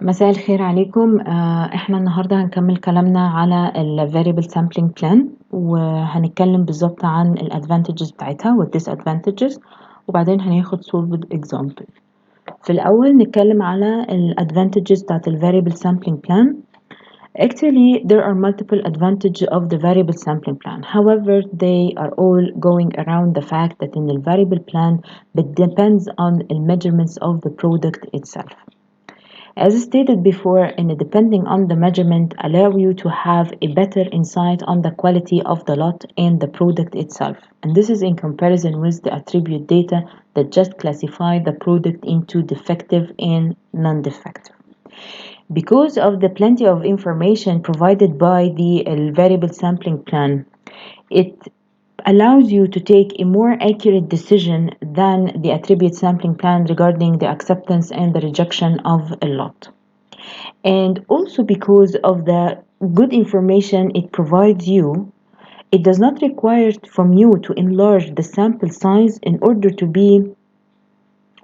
مساء الخير عليكم. احنا النهاردة هنكمل كلامنا على ال variable sampling plan، وهنتكلم بالظبط عن ال advantages بتاعتها وال disadvantages، وبعدين هناخد solved example. في الأول نتكلم على ال advantages بتاعت ال variable sampling plan. Actually, there are multiple advantages of the variable sampling plan. However, they are all going around the fact that in the variable plan, it depends on the measurements of the product itself. As stated before, depending on the measurement allow you to have a better insight on the quality of the lot and the product itself. And this is in comparison with the attribute data that just classify the product into defective and non-defective. Because of the plenty of information provided by the variable sampling plan, it allows you to take a more accurate decision than the attribute sampling plan regarding the acceptance and the rejection of a lot. And also because of the good information it provides you, it does not require from you to enlarge the sample size in order to be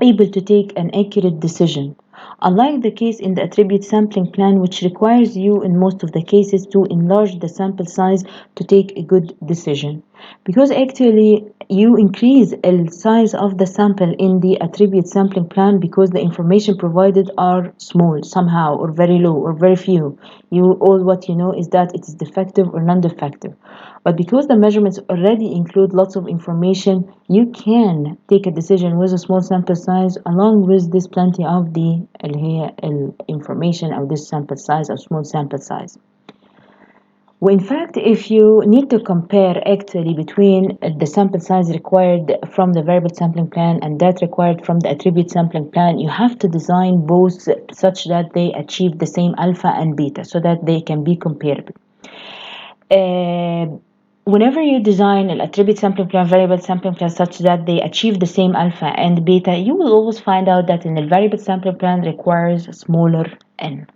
able to take an accurate decision. Unlike the case in the attribute sampling plan, which requires you in most of the cases to enlarge the sample size to take a good decision. Because actually you increase the size of the sample in the attribute sampling plan because the information provided are small somehow or very low or very few. All what you know is that it is defective or non-defective. But because the measurements already include lots of information, you can take a decision with a small sample size along with this plenty of the information or this sample size or small sample size. Well, in fact, if you need to compare actually between the sample size required from the variable sampling plan and that required from the attribute sampling plan, you have to design both such that they achieve the same alpha and beta so that they can be comparable. Whenever you design an attribute sampling plan, variable sampling plan such that they achieve the same alpha and beta, you will always find out that in the variable sampling plan requires smaller n.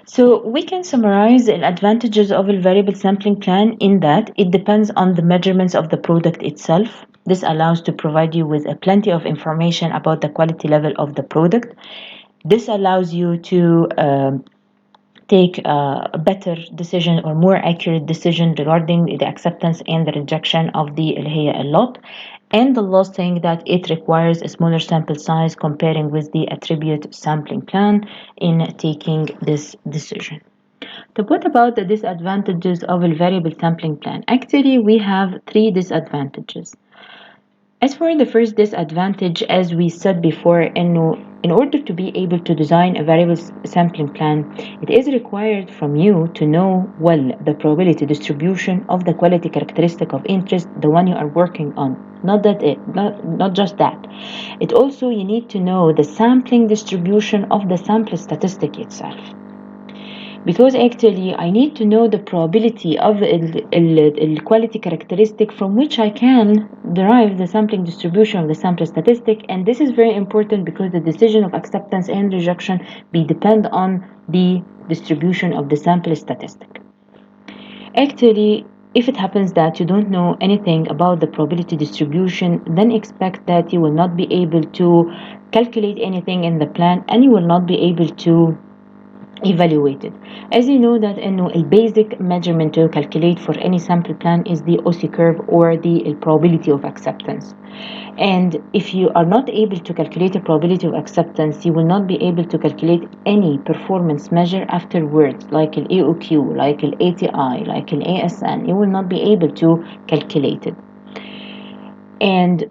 So we can summarize the advantages of a variable sampling plan in that it depends on the measurements of the product itself. This allows to provide you with plenty of information about the quality level of the product. This allows you to take a better decision or more accurate decision regarding the acceptance and the rejection of the lot. And the last thing that it requires a smaller sample size comparing with the attribute sampling plan in taking this decision. So what about the disadvantages of a variable sampling plan? Actually, we have 3 disadvantages. As for the first disadvantage, as we said before, in order to be able to design a variable sampling plan, it is required from you to know well the probability distribution of the quality characteristic of interest, the one you are working on. Not just that. It also you need to know the sampling distribution of the sample statistic itself. Because actually I need to know the probability of the quality characteristic from which I can derive the sampling distribution of the sample statistic, and this is very important because the decision of acceptance and rejection depend on the distribution of the sample statistic. Actually, if it happens that you don't know anything about the probability distribution, then expect that you will not be able to calculate anything in the plan and you will not be able to evaluated. As you know that a basic measurement to calculate for any sample plan is the OC curve or the probability of acceptance. And if you are not able to calculate a probability of acceptance, you will not be able to calculate any performance measure afterwards, like an AOQ, like an ATI, like an ASN. You will not be able to calculate it. And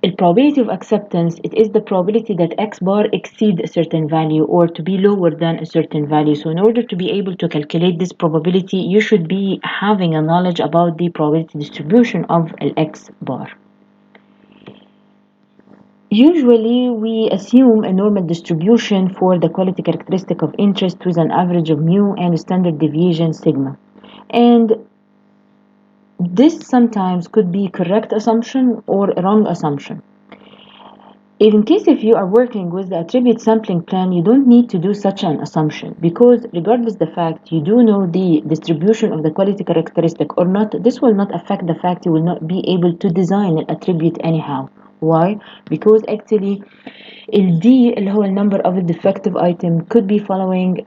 the probability of acceptance, it is the probability that X bar exceed a certain value or to be lower than a certain value. So in order to be able to calculate this probability, you should be having a knowledge about the probability distribution of an X bar. Usually we assume a normal distribution for the quality characteristic of interest with an average of mu and standard deviation sigma. And this sometimes could be correct assumption or a wrong assumption. In case if you are working with the attribute sampling plan, you don't need to do such an assumption because regardless the fact you do know the distribution of the quality characteristic or not, this will not affect the fact you will not be able to design an attribute anyhow. Why? Because actually ال D اللي هو number of a defective item could be following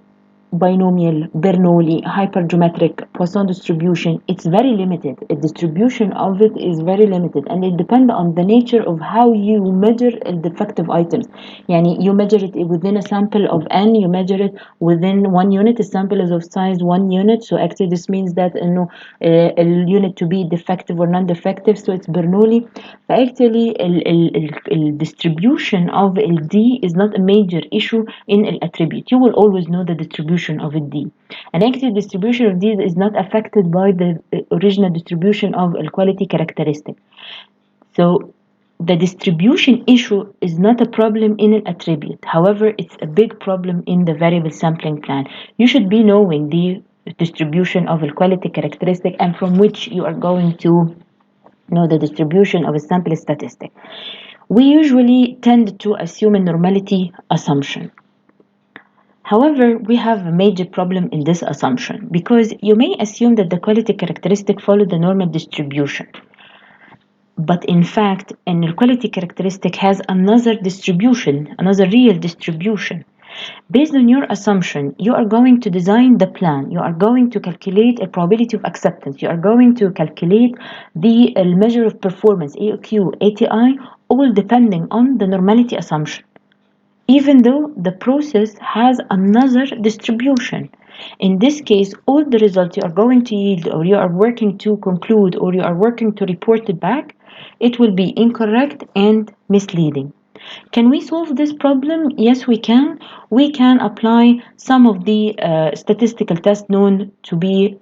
binomial, Bernoulli, hypergeometric, Poisson distribution. It's very limited. The distribution of it is very limited, and it depends on the nature of how you measure defective items. يعني you measure it within a sample of n, you measure it within 1 unit. A sample is of size 1 unit, so actually this means that a unit to be defective or non-defective, so it's Bernoulli. Actually the distribution of D is not a major issue in an attribute. You will always know the distribution of a D. And actually distribution of D is not affected by the original distribution of a quality characteristic. So the distribution issue is not a problem in an attribute. However, it's a big problem in the variable sampling plan. You should be knowing the distribution of a quality characteristic, and from which you are going to know the distribution of a sample statistic. We usually tend to assume a normality assumption. However, we have a major problem in this assumption, because you may assume that the quality characteristic follow the normal distribution. But in fact, an quality characteristic has another distribution, another real distribution. Based on your assumption, you are going to design the plan. You are going to calculate a probability of acceptance. You are going to calculate the measure of performance, AOQ, ATI, all depending on the normality assumption, even though the process has another distribution. In this case, all the results you are going to yield, or you are working to conclude, or you are working to report it back, it will be incorrect and misleading. Can we solve this problem? Yes, we can. We can apply some of the statistical tests known to be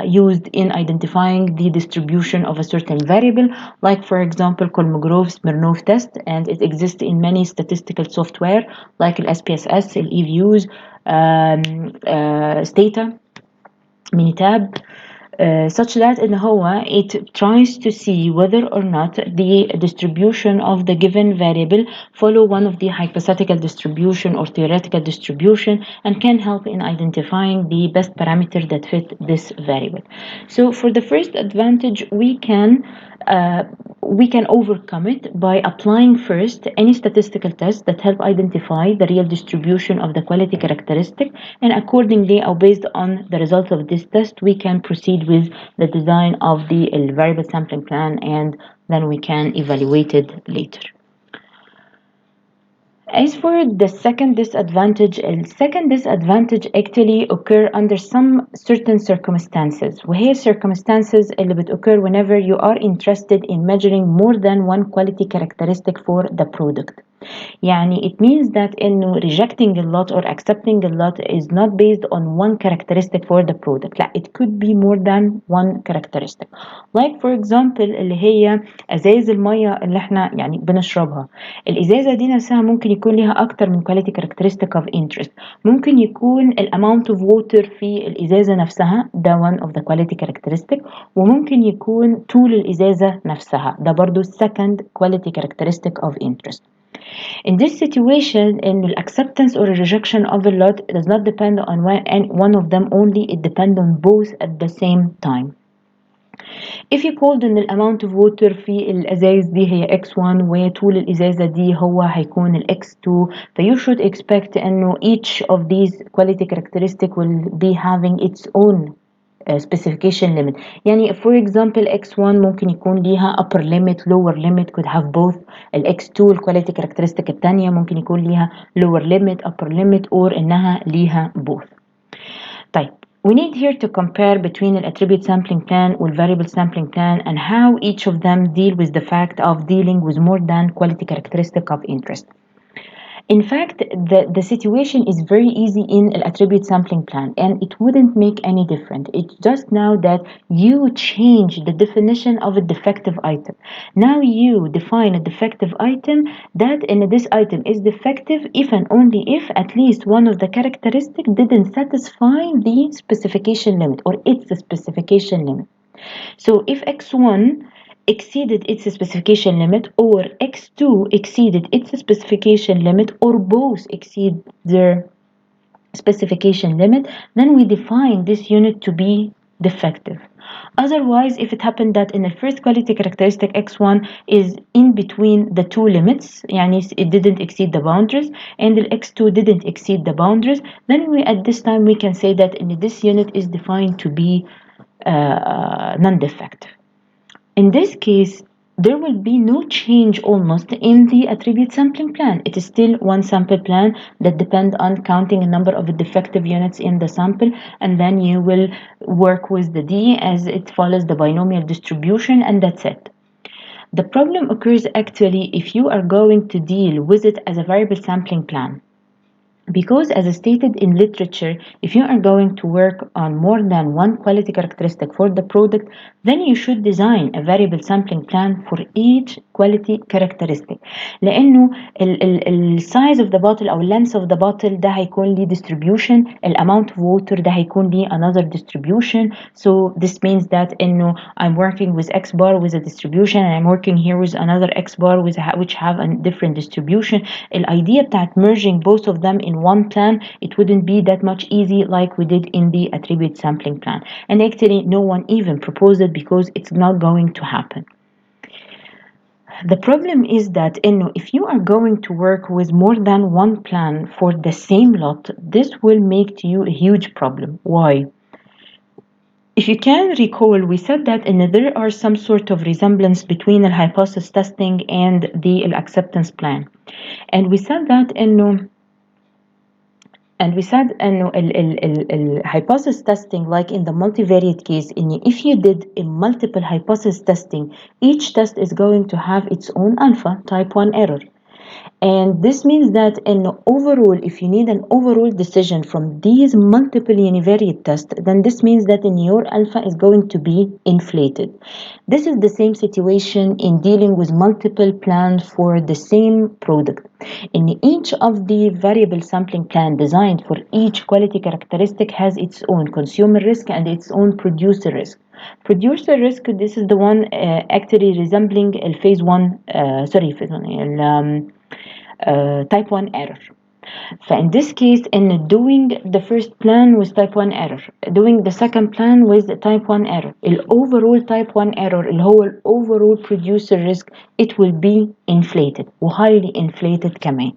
used in identifying the distribution of a certain variable, like, for example, Kolmogorov-Smirnov test, and it exists in many statistical software like SPSS, eViews, Stata, Minitab, such that in هو it tries to see whether or not the distribution of the given variable follow one of the hypothetical distribution or theoretical distribution, and can help in identifying the best parameter that fit this variable. So for the first advantage, we can overcome it by applying first any statistical tests that help identify the real distribution of the quality characteristic, and accordingly, or based on the results of this test, we can proceed with the design of the variable sampling plan, and then we can evaluate it later. As for the second disadvantage actually occur under some certain circumstances. وهي circumstances اللي بتoccur whenever you are interested in measuring more than one quality characteristic for the product. يعني it means that إنه rejecting a lot or accepting a lot is not based on one characteristic for the product. لا, it could be more than one characteristic. Like for example اللي هي ازايز المية اللي احنا يعني بنشربها. الازازة دي نفسها ممكن يكون لها اكتر من quality characteristic of interest. ممكن يكون ال amount of water في الازازة نفسها ده one of the quality characteristic، وممكن يكون طول الازازة نفسها ده برضو second quality characteristic of interest. In this situation, in the acceptance or rejection of a lot does not depend on one of them only, it depends on both at the same time. If you called ان الامount of water في الازايز دي هي x1 وطول الازازة دي هو هيكون ال x2, so you should expect انه each of these quality characteristic will be having its own specification limit. يعني for example x1 ممكن يكون ليها upper limit lower limit, could have both. ال x2 ال quality characteristic التانية ممكن يكون ليها lower limit upper limit, or إنها ليها both. طيب, we need here to compare between an attribute sampling plan and variable sampling plan, and how each of them deal with the fact of dealing with more than quality characteristic of interest. In fact, the situation is very easy in an attribute sampling plan, and it wouldn't make any difference. It's just now that you change the definition of a defective item. Now you define a defective item that in this item is defective if and only if at least one of the characteristics didn't satisfy the specification limit or its specification limit. So if x1 exceeded its specification limit, or x2 exceeded its specification limit, or both exceed their specification limit, then we define this unit to be defective. Otherwise, if it happened that in the first quality characteristic x1 is in between the two limits, يعني it didn't exceed the boundaries, and the x2 didn't exceed the boundaries, then we at this time we can say that in this unit is defined to be non-defective. In this case, there will be no change almost in the attribute sampling plan. It is still one sample plan that depends on counting a number of defective units in the sample, and then you will work with the D as it follows the binomial distribution, and that's it. The problem occurs actually if you are going to deal with it as a variable sampling plan. Because, as stated in literature, if you are going to work on more than one quality characteristic for the product, then you should design a variable sampling plan for each quality characteristic. لأنه ال size of the bottle أو length of the bottle ده هيكون ليه distribution, ال amount of water ده هيكون ليه another distribution. So this means that إنه I'm working with X bar with a distribution and I'm working here with another X bar with which have a different distribution. The idea بتاعت merging both of them in one plan, it wouldn't be that much easy like we did in the attribute sampling plan. And actually no one even proposed it because it's not going to happen. The problem is that if you are going to work with more than one plan for the same lot, this will make to you a huge problem. Why? If you can recall, we said that there are some sort of resemblance between the hypothesis testing and the acceptance plan. And we said that hypothesis testing, like in the multivariate case, if you did a multiple hypothesis testing, each test is going to have its own alpha, type 1 error. And this means that overall, if you need an overall decision from these multiple univariate tests, then this means that your alpha is going to be inflated. This is the same situation in dealing with multiple plans for the same product. In each of the variable sampling plan designed for each quality characteristic has its own consumer risk and its own producer risk. Producer risk, this is the one actually resembling phase 1, type 1 error. فin this case, in doing the first plan with type 1 error, doing the second plan with type 1 error, overall type 1 error اللي هو overall producer risk, it will be inflated وhighly inflated كمان.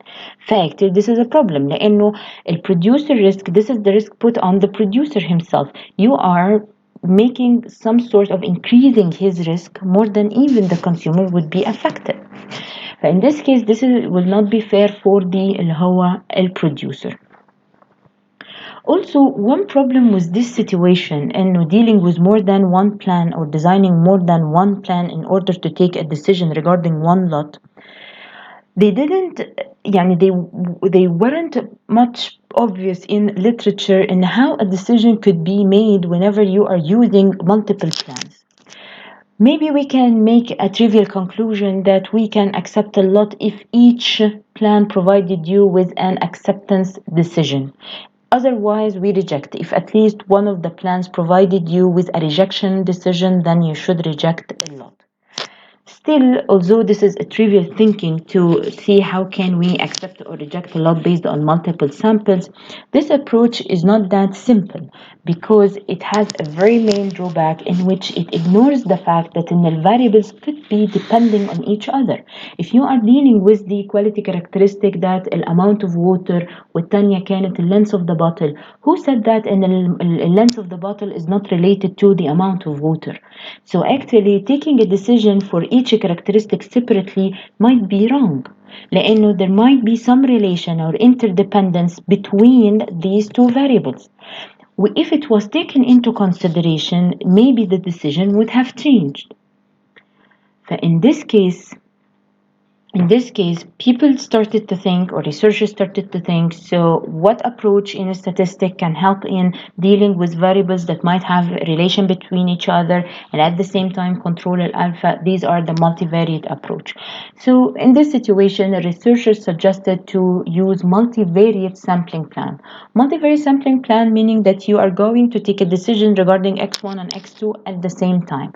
Fact, this is a problem لأنه producer risk, this is the risk put on the producer himself. You are making some sort of increasing his risk more than even the consumer would be affected. فإن this case this will not be fair for اللي هو producer. Also, one problem with this situation and dealing with more than one plan or designing more than one plan in order to take a decision regarding one lot, they weren't much obvious in literature in how a decision could be made whenever you are using multiple plans. Maybe we can make a trivial conclusion that we can accept a lot if each plan provided you with an acceptance decision. Otherwise, we reject. If at least one of the plans provided you with a rejection decision, then you should reject a lot. Still, although this is a trivial thinking to see how can we accept or reject a lot based on multiple samples, this approach is not that simple because it has a very main drawback in which it ignores the fact that the variables could be depending on each other. If you are dealing with the quality characteristic that the amount of water والتانية كانت the length of the bottle, who said that the length of the bottle is not related to the amount of water? So actually taking a decision for each characteristic separately might be wrong. لأنه there might be some relation or interdependence between these two variables. If it was taken into consideration, maybe the decision would have changed. In this case, people started to think, or researchers started to think, so what approach in a statistic can help in dealing with variables that might have a relation between each other and at the same time control alpha? These are the multivariate approach. So in this situation, the researchers suggested to use multivariate sampling plan. Multivariate sampling plan meaning that you are going to take a decision regarding x1 and x2 at the same time.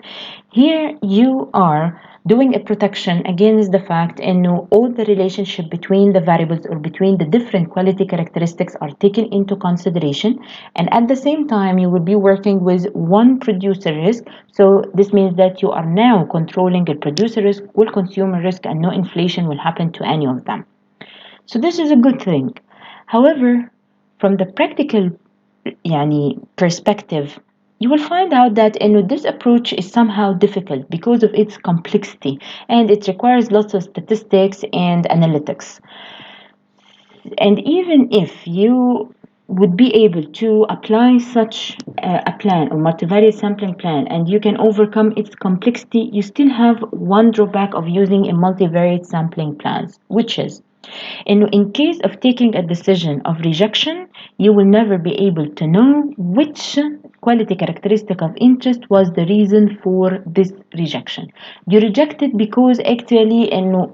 Here you are Doing a protection against the fact and all the relationship between the variables or between the different quality characteristics are taken into consideration, and at the same time you will be working with one producer risk. So this means that you are now controlling the producer risk, will consumer risk, and no inflation will happen to any of them. So this is a good thing. However, from the practical perspective, you will find out that this approach is somehow difficult because of its complexity, and it requires lots of statistics and analytics. And even if you would be able to apply such a plan or multivariate sampling plan and you can overcome its complexity, you still have one drawback of using a multivariate sampling plans, which is in case of taking a decision of rejection, you will never be able to know which quality characteristic of interest was the reason for this rejection. You rejected because actually انه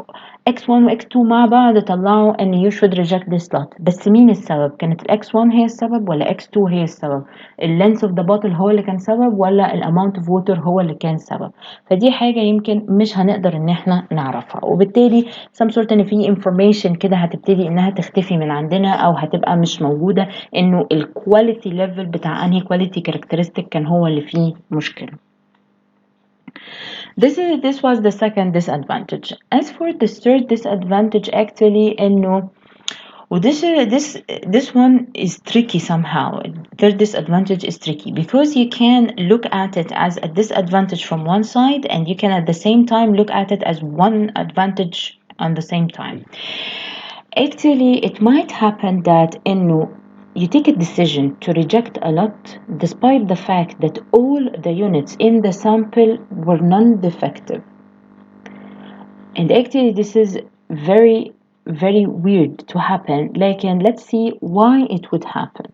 X1 و X2 مع بعض طلعوا ان you should reject this lot، بس مين السبب؟ كانت ال X1 هي السبب ولا X2 هي السبب؟ ال length of the bottle هو اللي كان سبب ولا ال amount of water هو اللي كان سبب؟ فدي حاجة يمكن مش هنقدر ان احنا نعرفها، وبالتالي some sort ان في information كده هتبتدي انها تختفي من عندنا او هتبقى مش موجودة، انه ال quality level بتاع انهي quality characteristic كان هو اللي فيه مشكلة. This was the second disadvantage. As for the third disadvantage, actually انه this one is tricky somehow. Third disadvantage is tricky because you can look at it as a disadvantage from one side and you can at the same time look at it as one advantage on the same time. Actually, it might happen that you take a decision to reject a lot despite the fact that all the units in the sample were non-defective. And actually this is very very weird to happen. And let's see why it would happen.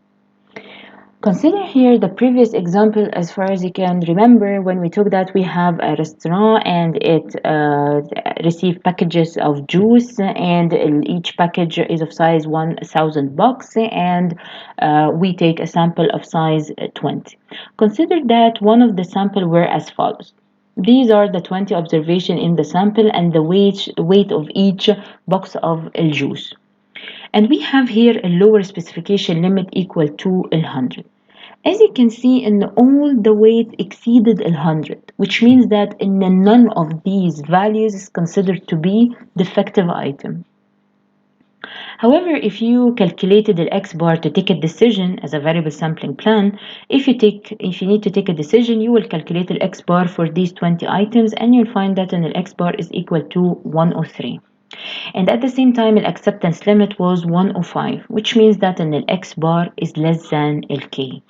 Consider here the previous example as far as you can remember when we took that we have a restaurant and it received packages of juice and each package is of size 1,000 bucks and we take a sample of size 20. Consider that one of the sample were as follows. These are the 20 observations in the sample and the weight of each box of juice. And we have here a lower specification limit equal to 100. As you can see, all the weight exceeded 100, which means that none of these values is considered to be defective item. However, if you calculated the X bar to take a decision as a variable sampling plan, if you need to take a decision, you will calculate the X bar for these 20 items and you'll find that the X bar is equal to 103. And at the same time, the acceptance limit was 105, which means that the X bar is less than K.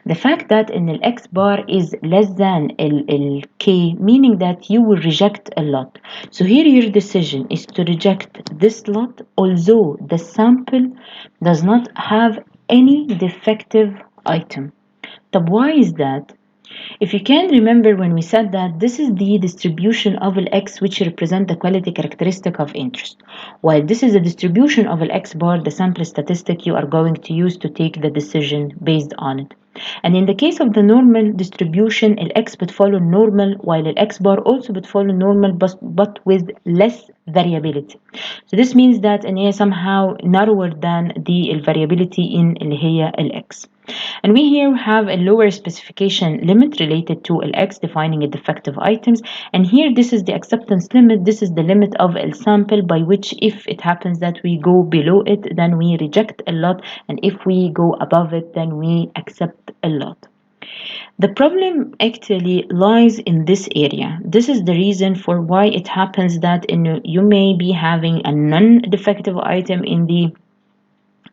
The fact that in X bar is less than K, meaning that you will reject a lot. So here your decision is to reject this lot, although the sample does not have any defective item. But why is that? If you can remember when we said that this is the distribution of X which represent the quality characteristic of interest, while this is a distribution of X bar, the sample statistic you are going to use to take the decision based on it. And in the case of the normal distribution, X would follow normal, while X bar also would follow normal but with less variability. So this means that هي somehow narrower than the variability in اللي هي X. And we here have a lower specification limit related to X defining a defective items. And here this is the acceptance limit. This is the limit of a sample by which if it happens that we go below it, then we reject a lot. And if we go above it, then we accept a lot. The problem actually lies in this area. This is the reason for why it happens that you may be having a non-defective item in the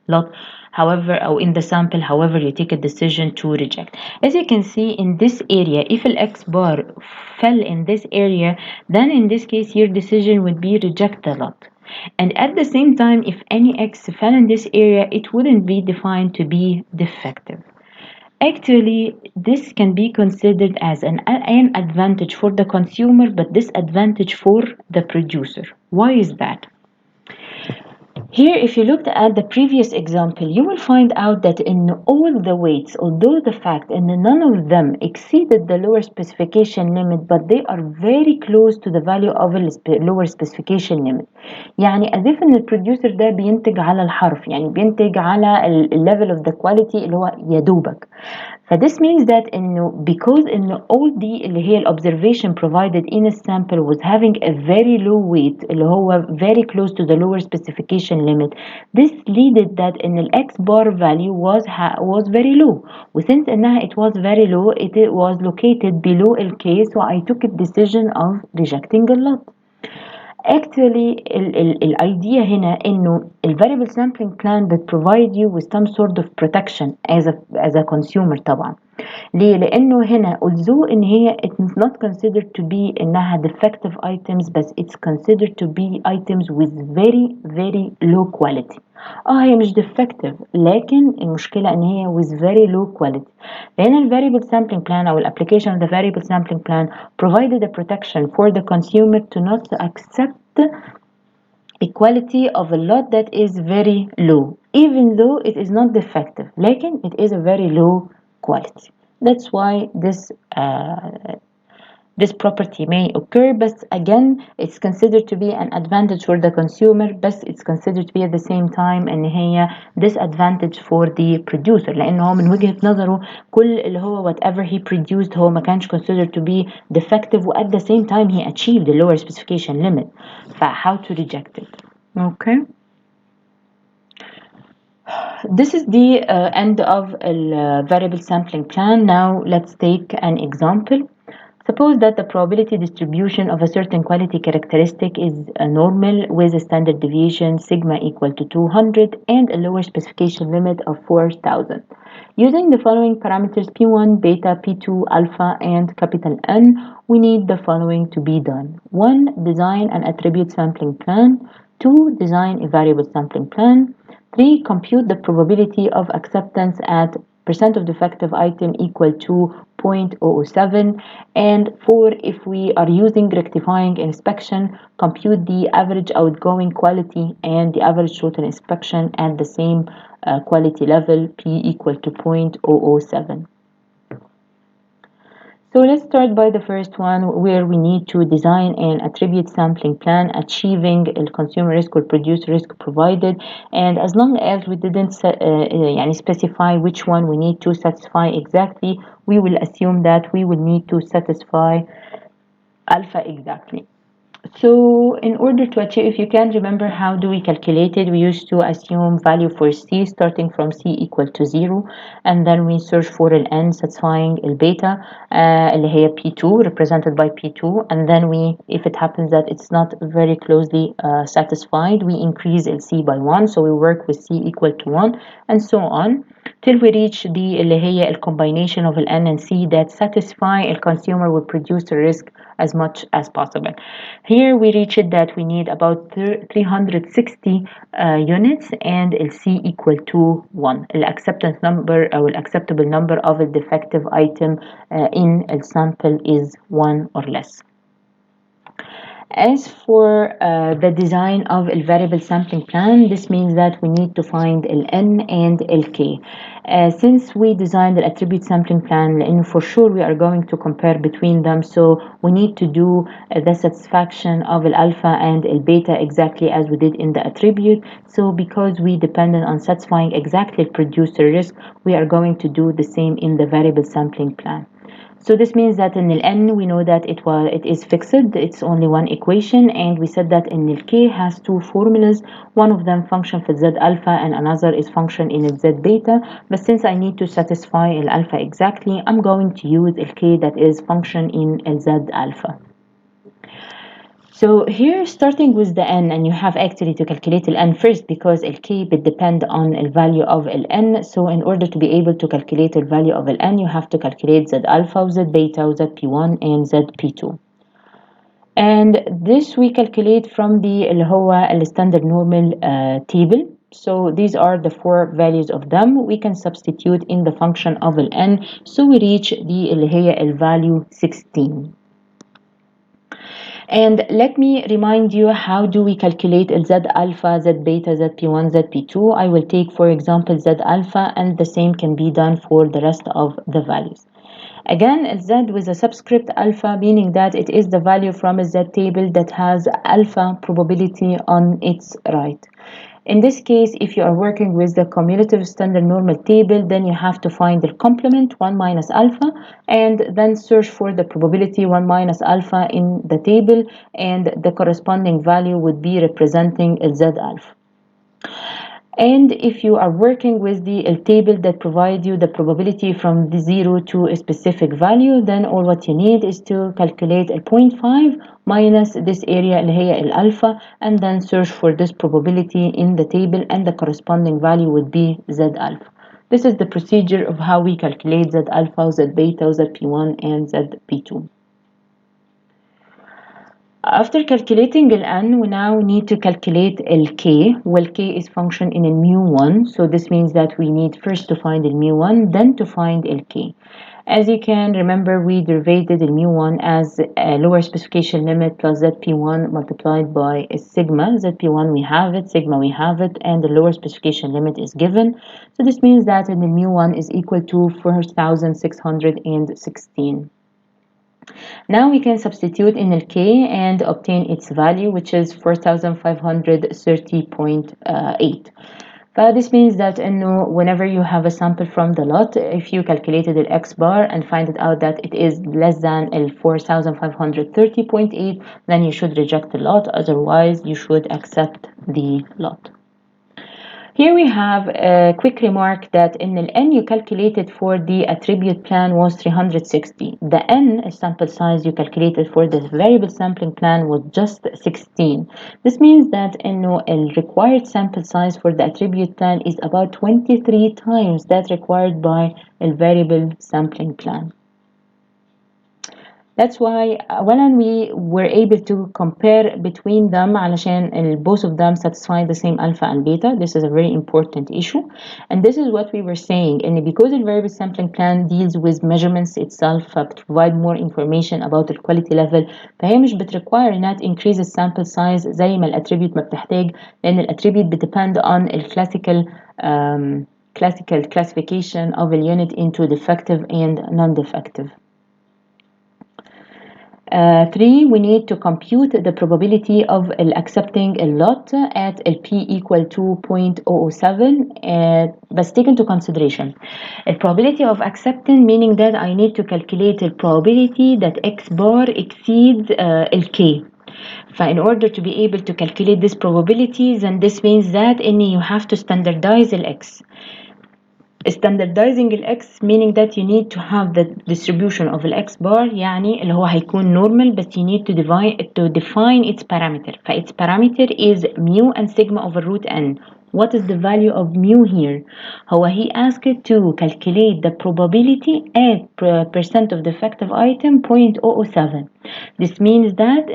lot, however, or in the sample, however you take a decision to reject. As you can see in this area, if the X bar fell in this area, then in this case your decision would be reject a lot. And at the same time, if any X fell in this area, it wouldn't be defined to be defective. Actually, this can be considered as an advantage for the consumer but disadvantage for the producer. Why is that? Here, if you looked at the previous example, you will find out that in all the weights, although the fact and none of them exceeded the lower specification limit, but they are very close to the value of the lower specification limit. يعني as if ان البروديوسر ده بينتج على الحرف، يعني بينتج على الليفل of the quality اللي هو يا دوبك. فthis means that انه because انه all دي اللي هي observation provided in a sample was having a very low weight اللي هو very close to the lower specification limit, this leaded that ان ال X bar value was very low, وsince انها it was very low it was located below ال K, so I took a decision of rejecting a lot. Actually الidea هنا انه ال variable sampling plan that provide you with some sort of protection as a consumer طبعا. ليه؟ لأنه هنا although إن هي it's not considered to be إنها defective items, بس it's considered to be items with very very low quality. هي مش defective، لكن المشكلة إن هي with very low quality. لأن ال variable sampling plan أو ال application of the variable sampling plan provided a protection for the consumer to not accept a quality of a lot that is very low, even though it is not defective, لكن it is a very low quality. That's why this property may occur, but again it's considered to be an advantage for the consumer, but it's considered to be at the same time ان هي disadvantage for the producer، لأنه هو من وجهة نظره كل اللي هو whatever he produced هو ما كانش considered to be defective، و at the same time he achieved the lower specification limit. how to reject it? Okay. This is the end of a variable sampling plan. Now let's take an example. Suppose that the probability distribution of a certain quality characteristic is normal with a standard deviation sigma equal to 200 and a lower specification limit of 4,000. Using the following parameters P1, beta, P2, alpha, and capital N, we need the following to be done. 1. Design an attribute sampling plan. 2. Design a variable sampling plan. 3. Compute the probability of acceptance at percent of defective item equal to 0.007. And 4. If we are using rectifying inspection, compute the average outgoing quality and the average total inspection at the same quality level, P equal to 0.007. So let's start by the first one, where we need to design an attribute sampling plan achieving the consumer risk or producer risk provided. And as long as we didn't specify which one we need to satisfy exactly, we will assume that we will need to satisfy alpha exactly. So in order to achieve, if you can remember how do we calculate it, we used to assume value for C starting from C equal to 0, and then we search for an N satisfying the beta اللي هي P2 represented by P2, and then we, if it happens that it's not very closely satisfied, we increase the C by 1, so we work with C equal to 1 and so on till we reach the اللي هي combination of N and C that satisfy the consumer will produce the risk as much as possible. Here we reached that we need about 360 units and C equal to 1. The acceptance number or acceptable number of a defective item in a sample is 1 or less. As for the design of a variable sampling plan, this means that we need to find N and K. Since we designed the attribute sampling plan, and for sure we are going to compare between them, so we need to do the satisfaction of alpha and beta exactly as we did in the attribute. So because we depended on satisfying exactly producer risk, we are going to do the same in the variable sampling plan. So this means that in the N we know that it is fixed, it's only one equation, and we said that in the K has two formulas, one of them function for Z alpha and another is function in Z beta, but since I need to satisfy alpha exactly, I'm going to use the K that is function in Z alpha. So here, starting with the N, and you have actually to calculate the N first because the K will depend on the value of the N. So in order to be able to calculate the value of the N, you have to calculate Z alpha, Z beta, Z P1, and Z P2. And this we calculate from the اللي هو standard normal table. So these are the four values of them. We can substitute in the function of the N. So we reach the اللي هي value 16. And let me remind you, how do we calculate Z alpha, Z beta, ZP1, ZP2? I will take, for example, Z alpha, and the same can be done for the rest of the values. Again, Z with a subscript alpha, meaning that it is the value from a Z table that has alpha probability on its right. In this case, if you are working with the cumulative standard normal table, then you have to find the complement 1 minus alpha and then search for the probability 1 minus alpha in the table, and the corresponding value would be representing Z alpha. And if you are working with the table that provides you the probability from the 0 to a specific value, then all what you need is to calculate a 0.5 minus this area اللي هي الألفا, and then search for this probability in the table, and the corresponding value would be Z alpha. This is the procedure of how we calculate Z alpha, Z beta, ZP1, and ZP2. After calculating N, we now need to calculate K. Well, K is function in mu1, so this means that we need first to find mu1, then to find K. As you can remember, we derived mu1 as a lower specification limit plus ZP1 multiplied by a sigma. ZP1 we have it, sigma we have it, and the lower specification limit is given. So this means that the mu1 is equal to 4616. Now we can substitute in K and obtain its value, which is 4530.8. This means that whenever you have a sample from the lot, if you calculated the X bar and find it out that it is less than 4530.8, then you should reject the lot. Otherwise, you should accept the lot. Here we have a quick remark that in the N you calculated for the attribute plan was 360. The N sample size you calculated for the variable sampling plan was just 16. This means that the required sample size for the attribute plan is about 23 times that required by a variable sampling plan. That's why when we were able to compare between them علشان both of them satisfy the same alpha and beta. This is a very important issue, and this is what we were saying. And because the variable sampling plan deals with measurements itself, provide more information about the quality level, فهي مش بتrequire انها increase الsample size زي ما الاتريبيوت ما بتحتاج، لأن الاتريبيوت بتدepend on classical classification of a unit into defective and non-defective. 3. We need to compute the probability of accepting a lot at P equal to 0.007, but take into consideration the probability of acceptance, meaning that I need to calculate the probability that X bar exceeds K. In order to be able to calculate this probability, then this means that you have to standardize the X. Standardizing X meaning that you need to have the distribution of X bar يعني اللي هو هيكون normal, but you need to define its parameter. Its parameter is mu and sigma over root n. What is the value of mu here? He asked to calculate the probability at percent of defective item 0.007. This means that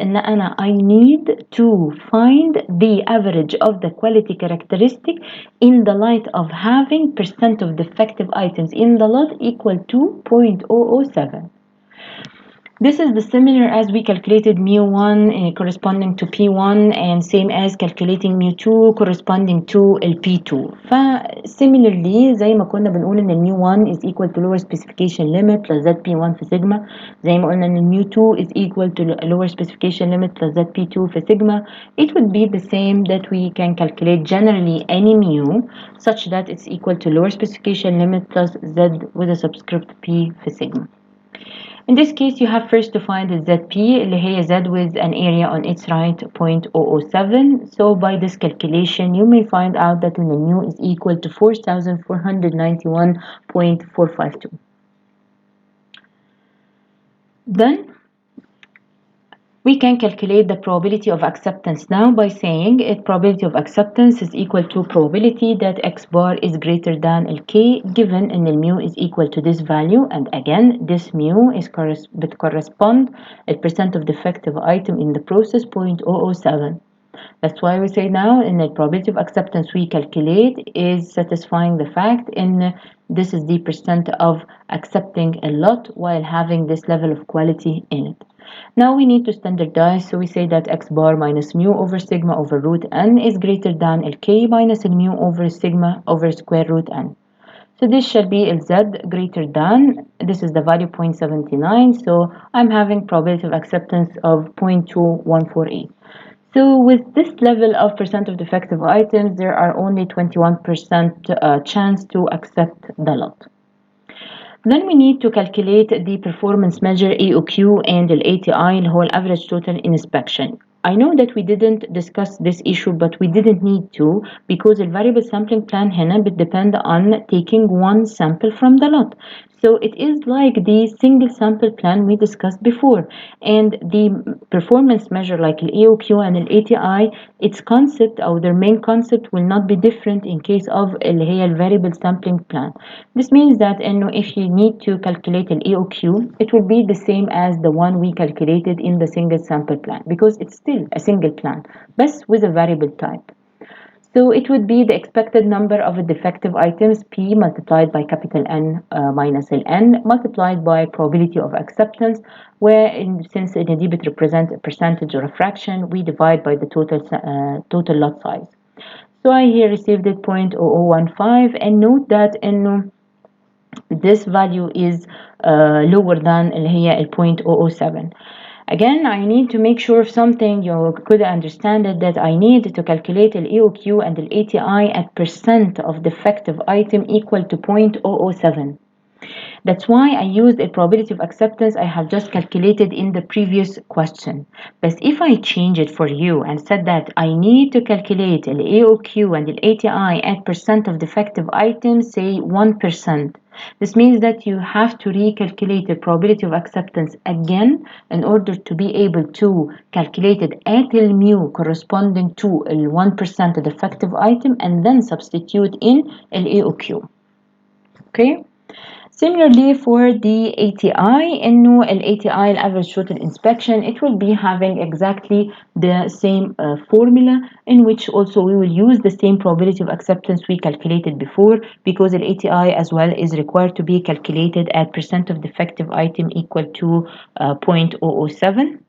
I need to find the average of the quality characteristic in the light of having percent of defective items in the lot equal to 0.007. This is the similar as we calculated mu1 corresponding to P1, and same as calculating mu2 corresponding to P2. Similarly زي ما كنا بنقول ان mu1 is equal to lower specification limit plus ZP1 في sigma، زي ما قلنا ان mu2 is equal to lower specification limit plus ZP2 في sigma. It would be the same that we can calculate generally any mu such that it's equal to lower specification limit plus Z with a subscript P في sigma. In this case, you have first to find the ZP اللي هي Z with an area on its right 0.007. So by this calculation, you may find out that the mu is equal to 4,491.452. Then we can calculate the probability of acceptance now by saying probability of acceptance is equal to probability that X bar is greater than K, given and mu is equal to this value, and again this mu is correspond a percent of defective item in the process 0.007. That's why we say now in the probability of acceptance we calculate is satisfying the fact in this is the percent of accepting a lot while having this level of quality in it. Now we need to standardize, so we say that x bar minus mu over sigma over root n is greater than lk minus mu over sigma over square root n. So this shall be Lz greater than, this is the value 0.79, so I'm having probability of acceptance of 0.214. So with this level of percent of defective items, there are only 21% chance to accept the lot. Then we need to calculate the performance measure AOQ and the ATI, the whole average total inspection. I know that we didn't discuss this issue, but we didn't need to because the variable sampling plan هنا depend on taking one sample from the lot. So it is like the single sample plan we discussed before, and the performance measure like the AOQ and the ATI, its concept or their main concept will not be different in case of اللي هي variable sampling plan. This means that if you need to calculate an AOQ, it will be the same as the one we calculated in the single sample plan because it's still a single plan, but with a variable type. So it would be the expected number of defective items P multiplied by capital N minus Ln multiplied by probability of acceptance, where since the debit represents a percentage or a fraction, we divide by the total lot size. So I here received it 0.0015, and note that in this value is lower than اللي هي 0.007. Again, I need to make sure of something. You could understand it that I need to calculate the EOQ and the ATI at percent of defective item equal to 0.007. That's why I used a probability of acceptance I have just calculated in the previous question. But if I change it for you and said that I need to calculate the AOQ and the ATI at percent of defective items, say 1%. This means that you have to recalculate the probability of acceptance again in order to be able to calculate it at the mu corresponding to the 1% defective item and then substitute in the AOQ. Okay? Similarly for the ATI, إنه ال ATI average total inspection, it will be having exactly the same formula in which also we will use the same probability of acceptance we calculated before because the ATI as well is required to be calculated at percent of defective item equal to 0.007.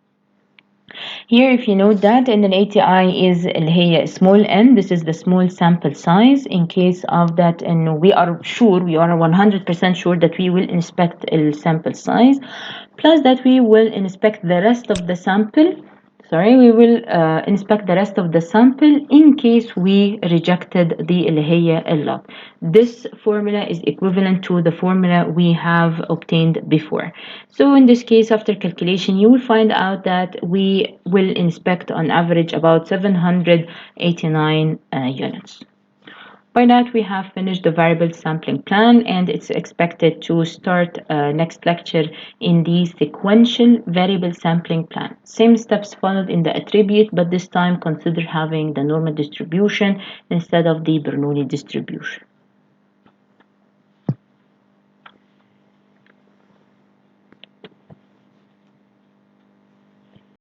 Here, if you note that in an ATI is اللي هي small n, this is the small sample size. In case of that, and we are 100% sure that we will inspect the sample size, plus that we will inspect the rest of the sample. We will inspect the rest of the sample in case we rejected the اللي هي lot. This formula is equivalent to the formula we have obtained before. So in this case, after calculation, you will find out that we will inspect on average about 789 units. By that, we have finished the variable sampling plan, and it's expected to start next lecture in the sequential variable sampling plan. Same steps followed in the attribute, but this time consider having the normal distribution instead of the Bernoulli distribution.